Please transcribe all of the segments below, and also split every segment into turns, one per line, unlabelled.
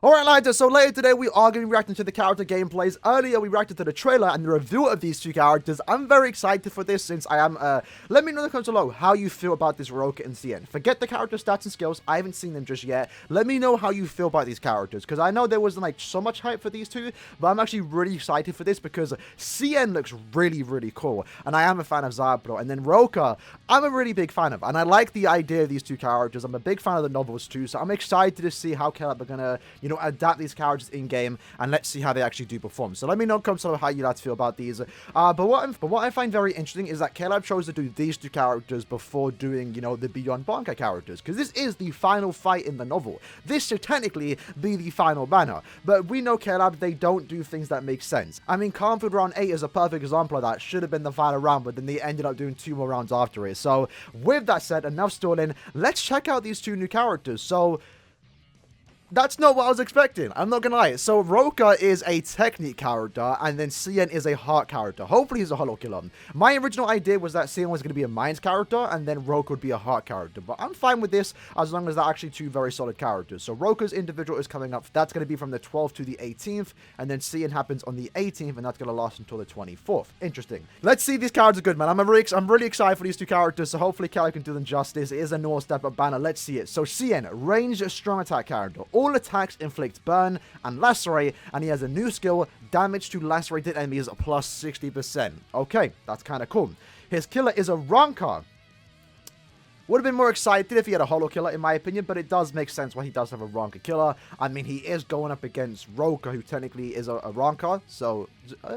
Alright lads, so later today we are going to be reacting to the character gameplays. Earlier we reacted to the trailer and the review of these two characters. I'm very excited for this since I am, let me know in the comments below how you feel about this ROKA CIEN. Forget the character stats and skills, I haven't seen them just yet. Let me know how you feel about these characters, because I know there wasn't like so much hype for these two, but I'm actually really excited for this because CIEN looks really cool, and I am a fan of Zabro, and then ROKA, I'm a really big fan of, and I like the idea of these two characters. I'm a big fan of the novels too, so I'm excited to see how Caleb are gonna, adapt these characters in game, and let's see how they actually do perform. So let me know in comments below how you like to feel about these. But what I find very interesting is that Caleb chose to do these two characters before doing, the Beyond Bankai characters, because this is the final fight in the novel. This should technically be the final banner, but we know Caleb, they don't do things that make sense. I mean, Carnfield round 8 is a perfect example of that. Should have been the final round, but then they ended up doing 2 more rounds after it. So with that said, enough stalling, let's check out these two new characters. So that's not what I was expecting, I'm not gonna lie. So ROKA is a technique character, and then CIEN is a heart character. Hopefully he's a holo killer. My original idea was that CIEN was going to be a mind character, and then ROKA would be a heart character. But I'm fine with this, as long as they're actually two very solid characters. So ROKA's individual is coming up. That's going to be from the 12th to the 18th, and then CIEN happens on the 18th, and that's going to last until the 24th. Interesting. Let's see if these characters are good, man. I'm really excited for these two characters, so hopefully Kelly can do them justice. It is a normal step up banner. Let's see it. So CIEN, ranged strong attack character. All attacks inflict burn and lacerate, and he has a new skill, damage to lacerated enemies plus 60%. Okay, that's kind of cool. His killer is a Ranka. Would have been more excited if he had a holo killer, in my opinion, but it does make sense why he does have a Ranka killer. I mean, he is going up against ROKA, who technically is a Ranka, so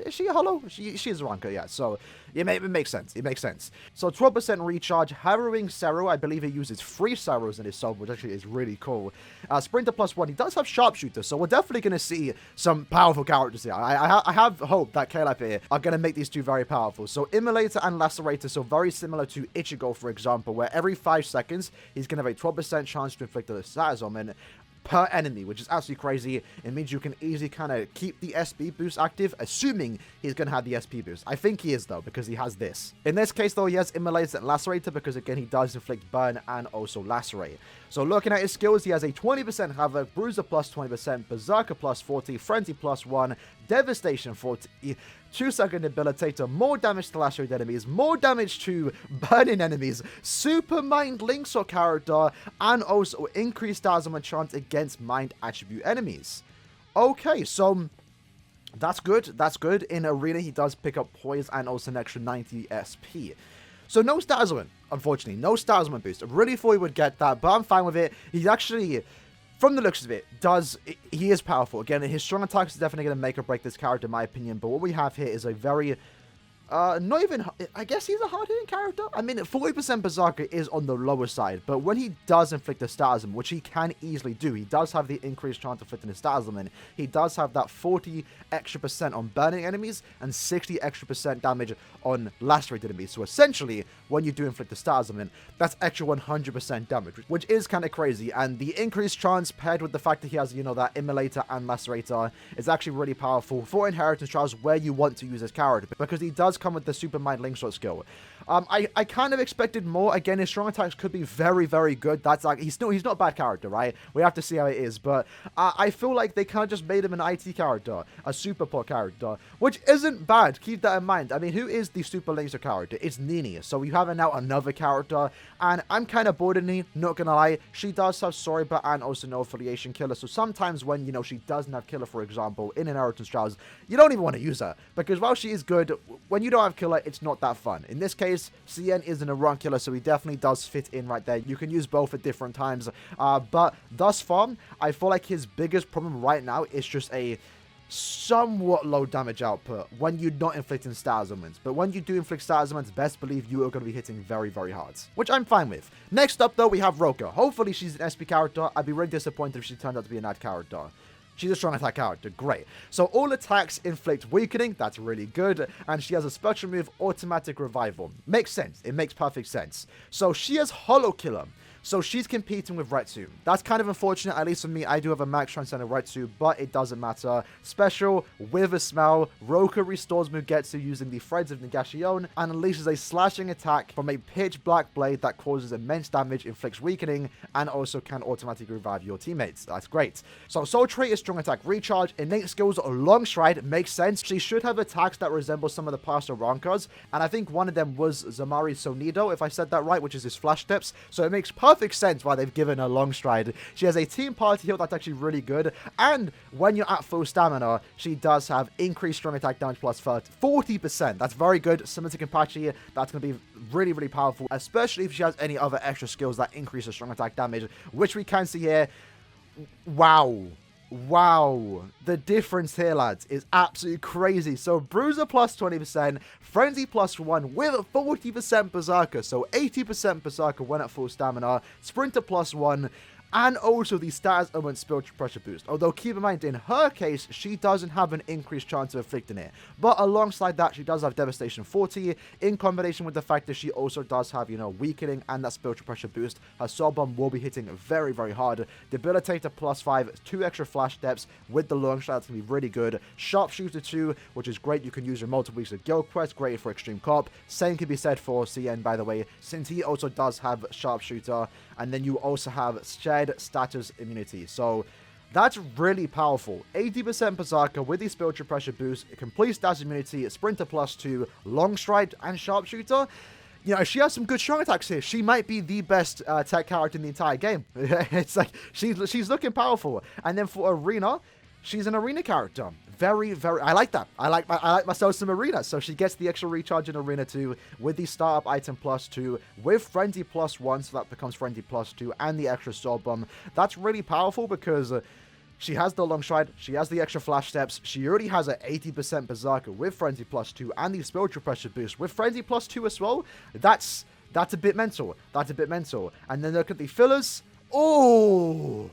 is she a holo? She is a Ranka, yeah, so it makes sense. It makes sense. So 12% recharge, Harrowing Sarrow. I believe he uses 3 Sarrows in his soul, which actually is really cool. Sprinter +1. He does have Sharpshooter, so we're definitely going to see some powerful characters here. I have hope that Caleb here are going to make these two very powerful. So Immolator and Lacerator, so very similar to Ichigo, for example, where every 5 seconds he's going to have a 12% chance to inflict a status ailment per enemy, which is absolutely crazy. It means you can easily kind of keep the SP boost active, assuming he's going to have the SP boost. I think he is, though, because he has this. In this case, though, he has Immolator and Lacerator, because, again, he does inflict burn and also lacerate. So looking at his skills, he has a 20% Havoc, Bruiser plus 20%, Berserker plus 40, Frenzy plus 1, Devastation 40, 2-second Debilitator, more damage to lacerated enemies, more damage to burning enemies, Super Mind Linksword character, and also increased Dazzlement chance against mind attribute enemies. Okay, so that's good. That's good. In Arena, he does pick up Poise and also an extra 90 SP. So no Dazzlement, unfortunately. No Dazzlement boost. I really thought he would get that, but I'm fine with it. He's actually, from the looks of it, he is powerful. Again, his strong attacks is definitely going to make or break this character, in my opinion. But what we have here is a very, not even, I guess he's a hard-hitting character. I mean, 40% Berserker is on the lower side, but when he does inflict a statism, which he can easily do, he does have the increased chance of inflicting a statism, and he does have that 40 extra % on burning enemies and 60 extra % damage on lacerated enemies. So essentially, when you do inflict a statism, that's extra 100% damage, which is kind of crazy. And the increased chance paired with the fact that he has, that Immolator and Lacerator is actually really powerful for Inheritance Trials, where you want to use this character, because he does come with the Super Mind Linksword skill. I kind of expected more. Again, his strong attacks could be very good. That's like, he's not a bad character, right? We have to see how it is, but I feel like they kind of just made him an IT character, a super pot character, which isn't bad. Keep that in mind. I mean, who is the super laser character? It's Nini. So we have now another character, and I'm kind of bored of Nini, not gonna lie. She does have Soriba and also no affiliation killer, so sometimes when, she doesn't have killer, for example, in Inheritance Trials, you don't even want to use her, because while she is good, when you don't have killer, it's not that fun. In this case, CIEN isn't a run killer, so he definitely does fit in right there. You can use both at different times, but thus far, I feel like his biggest problem right now is just a somewhat low damage output when you're not inflicting status ailments. But when you do inflict status ailments, best believe you are going to be hitting very hard, which I'm fine with. Next up, though, we have ROKA. Hopefully, she's an SP character. I'd be really disappointed if she turned out to be an ad character. She's a strong attack character, great. So all attacks inflict weakening, that's really good. And she has a special move, Automatic Revival. Makes sense, it makes perfect sense. So she has Holo Killer. So she's competing with Retsu. That's kind of unfortunate, at least for me. I do have a max transcendent Retsu, but it doesn't matter. Special with a smell, Roku restores Mugetsu using the Threads of Negation and unleashes a slashing attack from a pitch black blade that causes immense damage, inflicts weakening, and also can automatically revive your teammates. That's great. So Soul Trait is strong attack recharge, innate skills long stride, makes sense. She should have attacks that resemble some of the past Arankas, and I think one of them was Zamari Sonido, if I said that right, which is his flash steps. So it makes perfect sense why they've given her long stride. She has a team party heal that's actually really good, and when you're at full stamina, she does have increased strong attack damage plus 40%. That's very good. Similar to Kenpachi, that's going to be really, really powerful, especially if she has any other extra skills that increase her strong attack damage, which we can see here. Wow. The difference here, lads, is absolutely crazy. So Bruiser plus 20%, Frenzy plus 1 with 40% Berserker, so 80% Berserker when at full stamina, Sprinter plus 1, and also the status element spiritual pressure boost. Although keep in mind, in her case, she doesn't have an increased chance of inflicting it. But alongside that, she does have Devastation 40, in combination with the fact that she also does have, you know, weakening and that spiritual pressure boost. Her Soul Bomb will be hitting very, very hard. Debilitator plus 5, 2 extra flash steps with the long shot. That's going to be really good. Sharpshooter 2, which is great. You can use her multiple weeks of Guild Quest, great for Extreme Cop. Same can be said for CN, by the way, since he also does have Sharpshooter. And then you also have shared status immunity. So that's really powerful. 80% Berserker with the spiritual pressure boost, complete status immunity, Sprinter plus 2, long stride, and Sharpshooter. You know, she has some good strong attacks here. She might be the best tech character in the entire game. It's like she's looking powerful. And then for Arena, she's an Arena character. Very, very, I like that. I like myself some Arena. So she gets the extra recharge in Arena 2 with the startup item plus 2, with Frenzy plus 1, so that becomes Frenzy plus 2, and the extra Soul Bomb. That's really powerful because she has the long stride, she has the extra flash steps, she already has an 80% Berserker with Frenzy plus 2, and the spiritual pressure boost with Frenzy plus 2 as well. That's a bit mental. That's a bit mental. And then look at the fillers. Oh!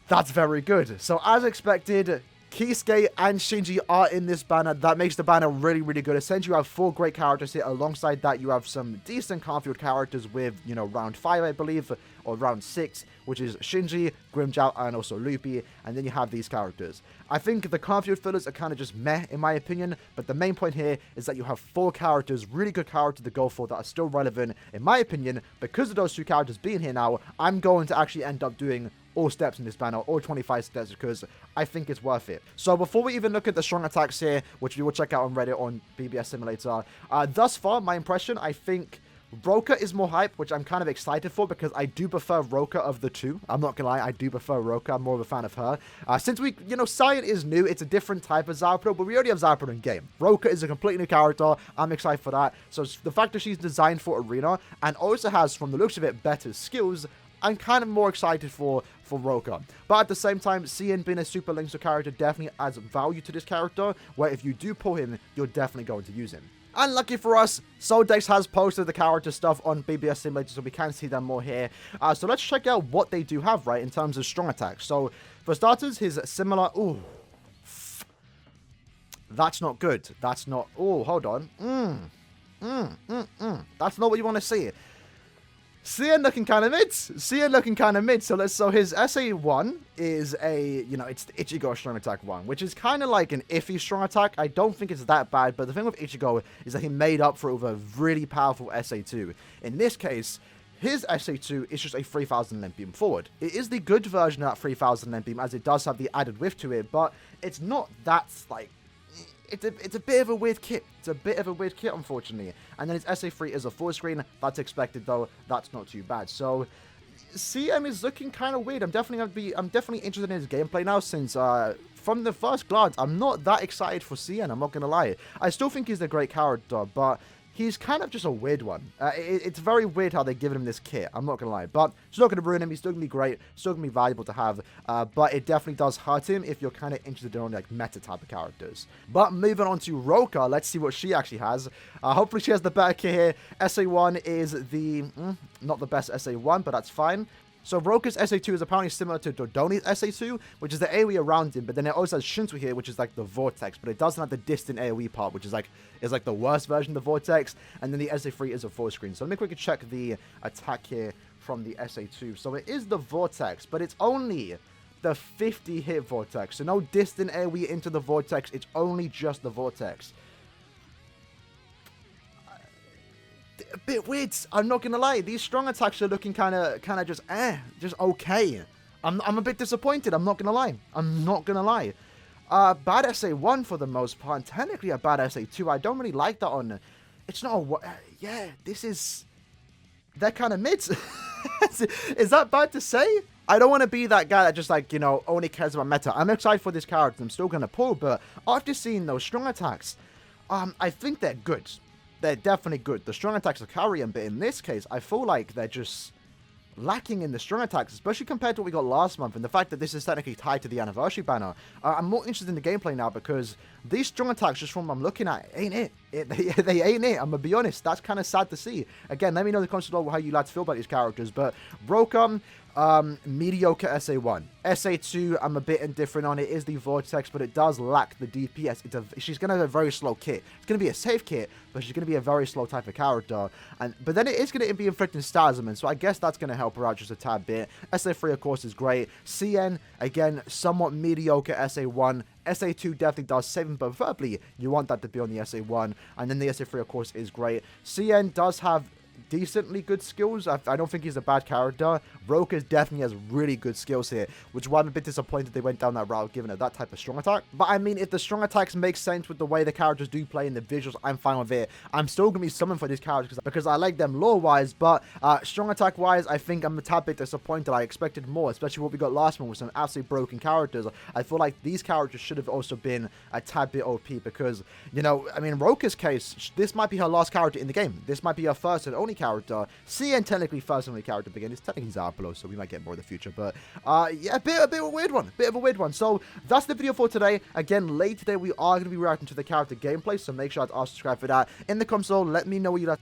That's very good. So as expected, Kisuke and Shinji are in this banner. That makes the banner really, really good. Essentially, you have 4 great characters here. Alongside that, you have some decent Carfield characters with, you know, round 5, I believe, or round 6, which is Shinji, Grimmjow, and also Loopy. And then you have these characters. I think the Carfield fillers are kind of just meh, in my opinion. But the main point here is that you have 4 characters, really good characters to go for that are still relevant. In my opinion, because of those 2 characters being here now, I'm going to actually end up doing all steps in this banner, all 25 steps, because I think it's worth it. So before we even look at the strong attacks here, which we will check out on Reddit on BBS Simulator, thus far, my impression, I think ROKA is more hype, which I'm kind of excited for because I do prefer ROKA of the 2. I'm not gonna lie, I do prefer ROKA. I'm more of a fan of her. Since we, you know, Cien is new, it's a different type of Zapdo, but we already have Zapdo in game. ROKA is a completely new character. I'm excited for that. So the fact that she's designed for Arena and also has, from the looks of it, better skills, I'm kind of more excited for ROKA. But at the same time, Cien being a super Linkster character definitely adds value to this character, where if you do pull him, you're definitely going to use him. And lucky for us, Soldex has posted the character stuff on BBS Simulator, so we can see them more here. So let's check out what they do have, right, in terms of strong attacks. So, for starters, his similar... Ooh. That's not good. That's not... Oh, hold on. That's not what you want to see. Cien looking kind of mid. So his SA1 is a, you know, it's the Ichigo strong attack 1, which is kind of like an iffy strong attack. I don't think it's that bad, but the thing with Ichigo is that he made up for it with a really powerful SA2. In this case, his SA2 is just a 3000 length beam forward. It is the good version of that 3000 length beam, as it does have the added whiff to it, but it's not that, like, it's a bit of a weird kit. It's a bit of a weird kit, unfortunately. And then his SA3 is a full screen. That's expected, though. That's not too bad. So, CM is looking kind of weird. I'm definitely interested in his gameplay now, since from the first glance, I'm not that excited for CN. I'm not gonna lie. I still think he's a great character, but he's kind of just a weird one. It's very weird how they're giving him this kit. I'm not going to lie. But it's not going to ruin him. He's still going to be great. Still going to be valuable to have. But it definitely does hurt him if you're kind of interested in like meta type of characters. But moving on to ROKA. Let's see what she actually has. Hopefully she has the better kit here. SA1 is the... not the best SA1, but that's fine. So Roka's SA2 is apparently similar to Dodoni's SA2, which is the AoE around him, but then it also has Shinsu here, which is like the Vortex, but it doesn't have the distant AoE part, which is like the worst version of the Vortex, and then the SA3 is a full screen. So let me quickly check the attack here from the SA2. So it is the Vortex, but it's only the 50 hit Vortex, so no distant AoE into the Vortex, it's only just the Vortex. A bit weird, I'm not gonna lie. These strong attacks are looking kind of just okay. I'm a bit disappointed, I'm not gonna lie. Bad SA1 for the most part, and technically a bad SA2. I don't really like that on. It's not a. Yeah, this is. They're kind of mids. Is that bad to say? I don't want to be that guy that just like, you know, only cares about meta. I'm excited for this character. I'm still gonna pull, but after seeing those strong attacks, I think they're good. They're definitely good. The strong attacks are carrying, but in this case, I feel like they're just lacking in the strong attacks, especially compared to what we got last month, and the fact that this is technically tied to the anniversary banner. I'm more interested in the gameplay now because these strong attacks, just from what I'm looking at, ain't it. They ain't it. I'm gonna be honest. That's kind of sad to see. Again, let me know in the comments below how you lads feel about these characters, but ROKA, mediocre SA1. SA2, I'm a bit indifferent on. It is the Vortex, but it does lack the DPS. She's going to have a very slow kit. It's going to be a safe kit, but she's going to be a very slow type of character. But then it is going to be inflicting Stasman, so I guess that's going to help her out just a tad bit. SA3, of course, is great. CN, again, somewhat mediocre SA1. SA2 definitely does save him, but preferably you want that to be on the SA1. And then the SA3, of course, is great. CN does have decently good skills. I don't think he's a bad character. ROKA definitely has really good skills here, which is why I'm a bit disappointed they went down that route, giving it that type of strong attack. But I mean, if the strong attacks make sense with the way the characters do play in the visuals, I'm fine with it. I'm still going to be summoned for these characters because I like them lore-wise, but strong attack-wise, I think I'm a tad bit disappointed. I expected more, especially what we got last month with some absolutely broken characters. I feel like these characters should have also been a tad bit OP because, you know, I mean, ROKA's case, this might be her last character in the game. This might be her first and only character. CN technically first and only character begin. It's technically Zapolo, so we might get more in the future. But yeah, a bit of a weird one. Bit of a weird one. So that's the video for today. Again, later today we are going to be reacting to the character gameplay, so make sure to subscribe for that. In the comments below, let me know what you like.